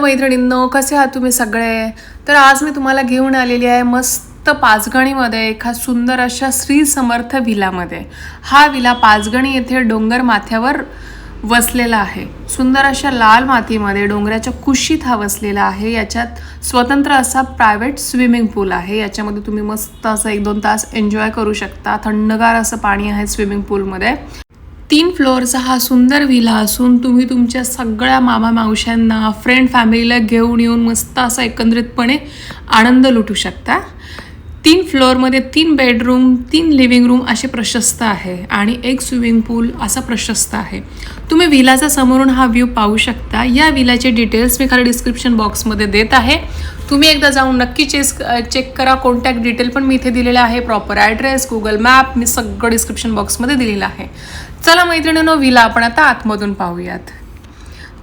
मैत्रिणींनो, कसे आहात तुम्ही सगळे? तर आज मी तुम्हाला घेऊन आलेली आहे मस्त पाचगणीमध्ये एका सुंदर अशा श्री समर्थ विलामध्ये. हा विला पाचगणी येथे डोंगर माथ्यावर वसलेला आहे. सुंदर अशा लाल मातीमध्ये डोंगराच्या कुशीत हा वसलेला आहे. याच्यात स्वतंत्र असा प्रायव्हेट स्विमिंग पूल आहे. याच्यामध्ये तुम्ही मस्त असं 1-2 तास एन्जॉय करू शकता. थंडगार असं पाणी आहे स्विमिंग पूलमध्ये. 3 फ्लोअरचा हा सुंदर विला असून तुम्ही तुमच्या सगळ्या मामा मावशांना फ्रेंड फॅमिलीला घेऊन येऊन मस्त असा एकत्रितपणे आनंद लुटू शकता. 3 फ्लोअरमध्ये 3 बेडरूम, 3 लिव्हिंग रूम असे प्रशस्त आहे आणि एक स्विमिंग पूल असा प्रशस्त आहे. तुम्ही विलाचा समोरून हा व्ह्यू पाहू शकता. या विलाचे डिटेल्स मी खाली डिस्क्रिप्शन बॉक्समध्ये देत आहे. तुम्ही एकदा जाऊन नक्की चेक करा. कॉन्टॅक्ट डिटेल पण मी इथे दिलेलं आहे. प्रॉपर ॲड्रेस, गुगल मॅप मी सगळं डिस्क्रिप्शन बॉक्समध्ये दिलेलं आहे. चला मैत्रिणींनो, विला आपण आता आतमधून पाहूयात.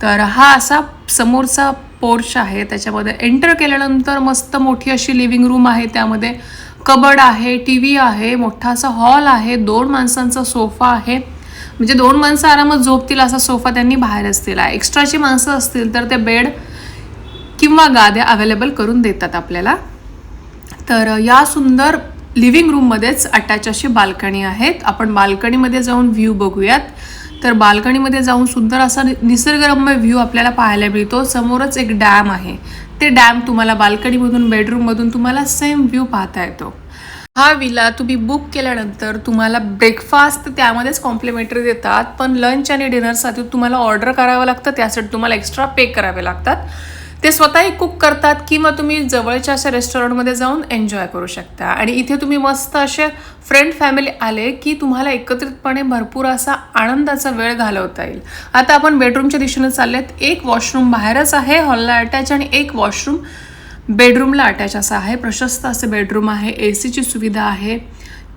तर हा असा समोरचा पोर्च आहे. त्याच्यामध्ये एंटर केल्यानंतर मस्त मोठी अशी लिव्हिंग रूम आहे. त्यामध्ये कबड आहे, TV आहे, मोठा असा हॉल आहे, 2 माणसांचा सोफा आहे. म्हणजे 2 माणसं आरामात झोपतील असा सोफा त्यांनी बाहेरच दिला आहे. एक्स्ट्राची माणसं असतील तर ते बेड किंवा गाद्या अवेलेबल करून देतात आपल्याला. तर या सुंदर लिव्हिंग रूममध्येच अटॅच अशी बाल्कनी आहेत. आपण बाल्कनीमध्ये जाऊन व्ह्यू बघूयात. तर बाल्कनीमध्ये जाऊन सुंदर असा निसर्गरम्य व्ह्यू आपल्याला पाहायला मिळतो. समोरच एक डॅम आहे. ते डॅम तुम्हाला बाल्कनीमधून, बेडरूममधून तुम्हाला सेम व्ह्यू पाहता येतो. हा विला तुम्ही बुक केल्यानंतर तुम्हाला ब्रेकफास्ट त्यामध्येच कॉम्प्लिमेंटरी देतात, पण लंच आणि डिनरसाठी तुम्हाला ऑर्डर करावं लागतं. त्यासाठी तुम्हाला एक्स्ट्रा पे करावे लागतात. ते स्वतःही कुक करतात किंवा तुम्ही जवळच्या अशा रेस्टॉरंटमध्ये जाऊन एन्जॉय करू शकता. आणि इथे तुम्ही मस्त असे फ्रेंड फॅमिली आले की तुम्हाला एकत्रितपणे भरपूर असा आनंदाचा वेळ घालवता येईल. आता आपण बेडरूमच्या दिशेने चाललेत. एक वॉशरूम बाहेरच आहे हॉलला अटॅच आणि एक वॉशरूम बेडरूमला अटॅच असा आहे. प्रशस्त असे बेडरूम आहे. ACची सुविधा आहे.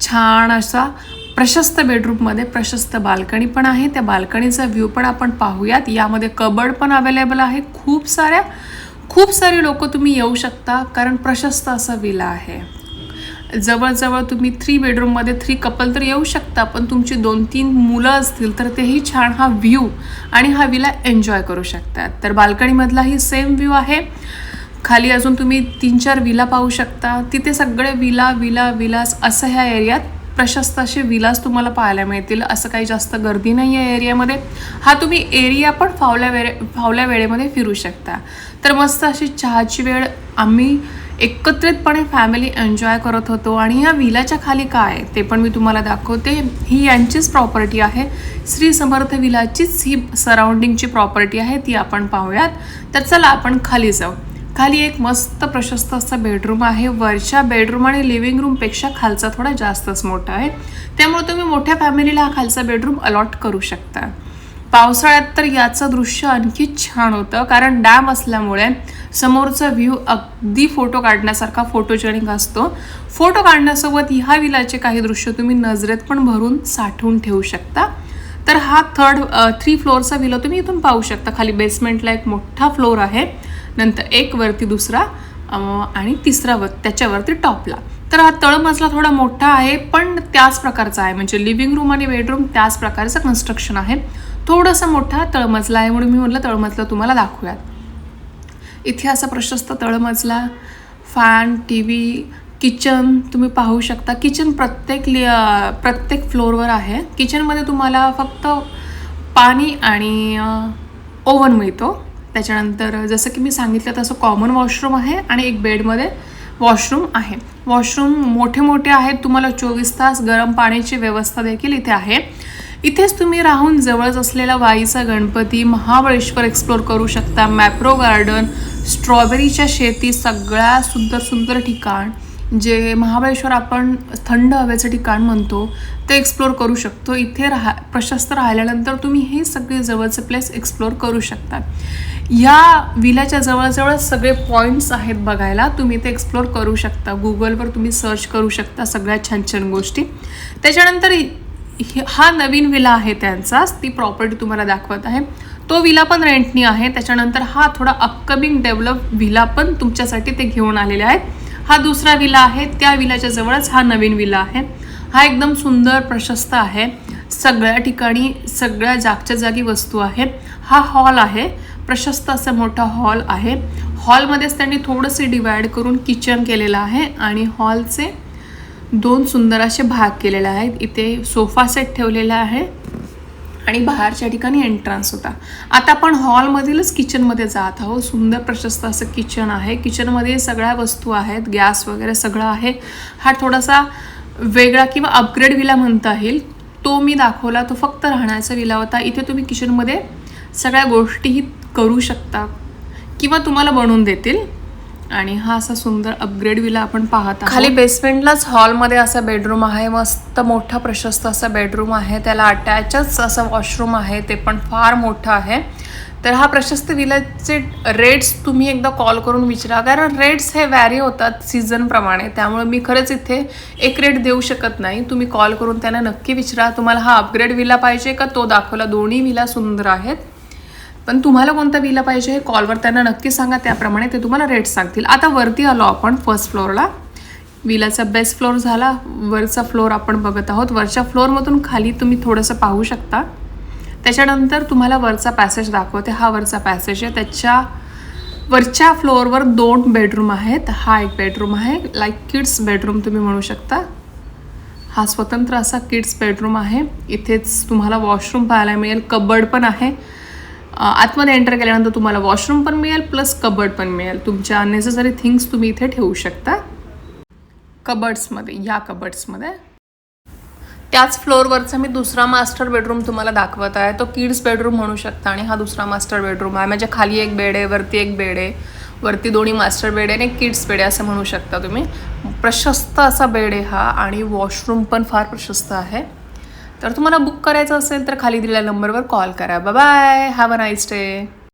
छान असा प्रशस्त बेडरूममध्ये प्रशस्त बाल्कनी पण आहे. त्या बाल्कनीचा व्ह्यू पण आपण पाहूयात. यामध्ये कबड पण अवेलेबल आहे. खूप सारी लोक तुम्ही येऊ शकता कारण प्रशस्त असा विला आहे. जवळजवळ तुम्ही 3 बेडरूममध्ये 3 कपल तर येऊ शकता, पण तुमची 2-3 मुलं असतील तर तेही छान हा व्ह्यू आणि हा विला एन्जॉय करू शकतात. तर बाल्कनीमधलाही सेम व्ह्यू आहे. खाली अजून तुम्ही 3-4 विला पाहू शकता. तिथे सगळे विलास असं ह्या एरियात प्रशस्त असे विलास तुम्हाला पाहायला मिळतील. असं काही जास्त गर्दी नाही आहे एरियामध्ये. हा तुम्ही एरिया पण फावल्या वेळेमध्ये फिरू शकता. तर मस्त अशी चहाची वेळ आम्ही एकत्रितपणे फॅमिली एन्जॉय करत होतो. आणि या विलाच्या खाली काय आहे ते पण मी तुम्हाला दाखवते. ही यांचीच प्रॉपर्टी आहे. श्री समर्थ विलाचीच ही सराउंडिंगची प्रॉपर्टी आहे. ती आपण पाहूयात. तर चला आपण खाली जाऊ. खाली एक मस्त प्रशस्त असा बेडरूम आहे. वरच्या बेडरूम आणि लिव्हिंग रूमपेक्षा खालचा थोडा जास्तच मोठा आहे. त्यामुळे तुम्ही मोठ्या फॅमिलीला हा खालचा बेडरूम अलॉट करू शकता. पावसाळ्यात तर याचं दृश्य आणखी छान होतं कारण डॅम असल्यामुळे समोरचा व्ह्यू अगदी फोटो काढण्यासारखा फोटोजेनिक असतो. फोटो काढण्यासोबत ह्या विलाचे काही दृश्य तुम्ही नजरेत पण भरून साठवून ठेवू शकता. तर हा 3 फ्लोअरचा विला तुम्ही इथून पाहू शकता. खाली बेसमेंटला एक मोठा फ्लोअर आहे, नंतर एक वरती दुसरा आणि तिसरा त्याच्यावरती टॉपला. तर हा तळमजला थोडा मोठा आहे पण त्याच प्रकारचा आहे. म्हणजे लिव्हिंग रूम आणि बेडरूम त्याच प्रकारचं कन्स्ट्रक्शन आहे. थोडासा मोठा तळमजला आहे म्हणून मी म्हटलं तळमजला तुम्हाला दाखवूयात. इथे असा प्रशस्त तळमजला, फॅन, TV, किचन तुम्ही पाहू शकता. किचन प्रत्येक फ्लोअरवर आहे. किचनमध्ये तुम्हाला फक्त पाणी आणि ओव्हन मिळतो. त्याच्यानंतर जसं की मी सांगितलं तसं कॉमन वॉशरूम आहे आणि एक बेडमध्ये वॉशरूम आहे. वॉशरूम मोठे आहेत. तुम्हाला 24 तास गरम पाण्याची व्यवस्था देखील इथे आहे. इथेच तुम्ही राहून जवळच असलेला वाईचा गणपती, महाबळेश्वर एक्सप्लोर करू शकता. मॅप्रो गार्डन, स्ट्रॉबेरीच्या शेती, सगळ्या सुंदर ठिकाण जे महाबळेश्वर आपण थंड हवेचं ठिकाण म्हणतो ते एक्सप्लोर करू शकतो. इथे प्रशस्त राहिल्यानंतर तुम्ही हे सगळे जवळचे प्लेस एक्सप्लोर करू शकता. या विलाच्या जवळजवळ सगळे पॉईंट्स आहेत बघायला. तुम्ही ते एक्सप्लोर करू शकता. गुगलवर तुम्ही सर्च करू शकता सगळ्या छान गोष्टी. त्याच्यानंतर हा नवीन विला आहे त्यांचाच, ती प्रॉपर्टी तुम्हाला दाखवत आहे. तो विला पण रेंटनी आहे. त्याच्यानंतर हा थोडा अपकमिंग डेव्हलप विला पण तुमच्यासाठी ते घेऊन आलेले आहेत. हा दुसरा विला आहे. त्या विलाच्या जवळच हा नवीन विला आहे. हा एकदम सुंदर प्रशस्त आहे. सगळ्या ठिकाणी सगळ्या जागच्या जागी वस्तू आहेत. हा हॉल आहे. प्रशस्त असं मोठा हॉल आहे. हॉलमध्येच त्यांनी थोडंसे डिवाइड करून किचन केलेलं आहे आणि हॉलचे 2 सुंदर असे भाग केलेले आहेत. इथे सोफा सेट ठेवलेला आहे आणि बाहेरच्या ठिकाणी एंट्रन्स होता. आता आपण हॉलमधीलच किचनमध्ये जात आहोत. सुंदर प्रशस्त असं किचन आहे. किचनमध्ये सगळ्या वस्तू आहेत, गॅस वगैरे सगळं आहे. हा थोडासा वेगळा किंवा अपग्रेड विला म्हणता येईल. तो मी दाखवला तो फक्त राहण्याचा विला होता. इथे तुम्ही किचनमध्ये सगळ्या गोष्टीही करू शकता किंवा तुम्हाला बनवून देतील. आणि हा असा सुंदर अपग्रेड विला आपण पाहत आहोत. खाली बेसमेंटलाच हॉलमध्ये असा बेडरूम आहे. मस्त मोठा प्रशस्त असा बेडरूम आहे. त्याला अटॅचच असं वॉशरूम आहे, ते पण फार मोठं आहे. तर हा प्रशस्त विलाचे रेट्स तुम्ही एकदा कॉल करून विचारा, कारण रेट्स हे व्हॅरी होतात सीझनप्रमाणे. त्यामुळे मी खरंच इथे एक रेट देऊ शकत नाही. तुम्ही कॉल करून त्यांना नक्की विचारा, तुम्हाला हा अपग्रेड विला पाहिजे का तो दाखवला. दोन्ही विला सुंदर आहेत, पण तुम्हाला कोणता विला पाहिजे हे कॉलवर त्यांना नक्की सांगा, त्याप्रमाणे ते तुम्हाला रेट सांगतील. आता वरती आलो आपण फर्स्ट फ्लोअरला. विलाचा बेस्ट फ्लोअर झाला. वरचा फ्लोअर आपण बघत आहोत. वरच्या फ्लोअरमधून खाली तुम्ही थोडंसं पाहू शकता. त्याच्यानंतर तुम्हाला वरचा पॅसेज दाखवते. हा वरचा पॅसेज आहे. त्याच्या वरच्या फ्लोअरवर 2 बेडरूम आहेत. हा एक बेडरूम आहे, लाईक किड्स बेडरूम तुम्ही म्हणू शकता. हा स्वतंत्र असा किड्स बेडरूम आहे. इथेच तुम्हाला वॉशरूम पाहायला मिळेल, कबर्ड पण आहे. आतमध्ये एंटर केल्यानंतर तुम्हाला वॉशरूम पण मिळेल प्लस कबर्ड पण मिळेल. तुमच्या अननेसेसरी थिंग्स तुम्ही इथे ठेवू शकता कबर्ड्समध्ये, या कबर्ड्समध्ये. त्याच फ्लोअरवरचा मी दुसरा मास्टर बेडरूम तुम्हाला दाखवत आहे. तो किड्स बेडरूम म्हणू शकता आणि हा दुसरा मास्टर बेडरूम आहे. म्हणजे खाली एक बेड आहे, वरती एक बेड आहे, वरती 2 मास्टर बेड आहे आणि एक किड्स बेड आहे असं म्हणू शकता तुम्ही. प्रशस्त असा बेड आहे हा आणि वॉशरूम पण फार प्रशस्त आहे. तर तुम्हाला बुक करायचं असेल तर खाली दिलेल्या नंबरवर कॉल करा. Bye bye, have a nice day.